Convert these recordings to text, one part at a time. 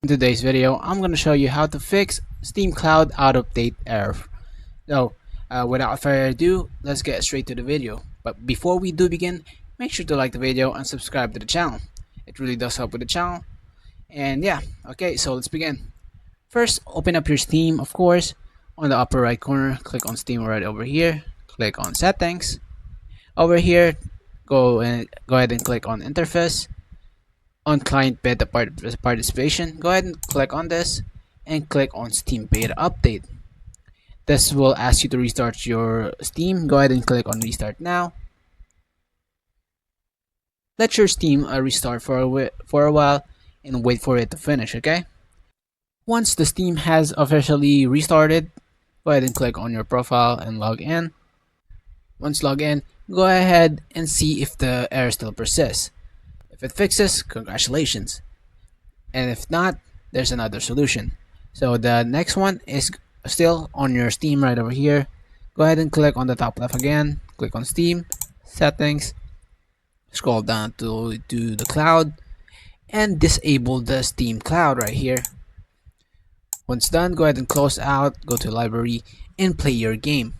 In today's video, I'm going to show you how to fix Steam Cloud out of date error. So, without further ado, let's get straight to the video. But before we do begin, make sure to like the video and subscribe to the channel. It really does help with the channel. And yeah, okay, so let's begin. First, open up your Steam, of course. On the upper right corner, click on Steam right over here. Click on Settings. Over here, go ahead and click on Interface. On client beta participation, go ahead and click on this and click on Steam beta update. This will ask you to restart your Steam. Go ahead and click on restart now. Let your Steam restart for a while and wait for it to finish, okay? Once the Steam has officially restarted, go ahead and click on your profile and log in. Once logged in, go ahead and see if the error still persists. If it fixes, congratulations. And if not, there's another solution. So the next one is still on your Steam right over here. Go ahead and click on the top left again. Click on Steam, Settings, scroll down to the cloud, and disable the Steam Cloud right here. Once done, go ahead and close out, go to library, and play your game.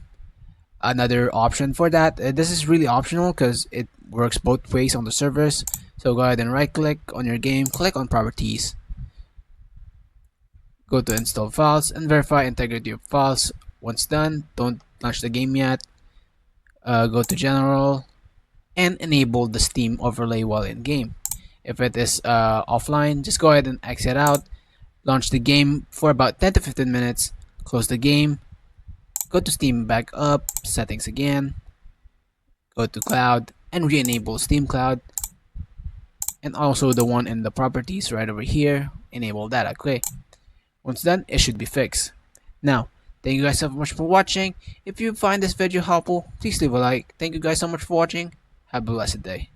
Another option for that, this is really optional because it works both ways on the servers. So go ahead and right click on your game, click on properties, go to install files and verify integrity of files. Once done, don't launch the game yet. Go to general and enable the Steam overlay while in game. If it is offline, just go ahead and exit out, launch the game for about 10 to 15 minutes, close the game, go to Steam back up, settings again, go to cloud and re-enable Steam Cloud, and also the one in the properties right over here, enable that. Okay, once done, it should be fixed. Now, thank you guys so much for watching. If you find this video helpful, please leave a like. Thank you guys so much for watching. Have a blessed day.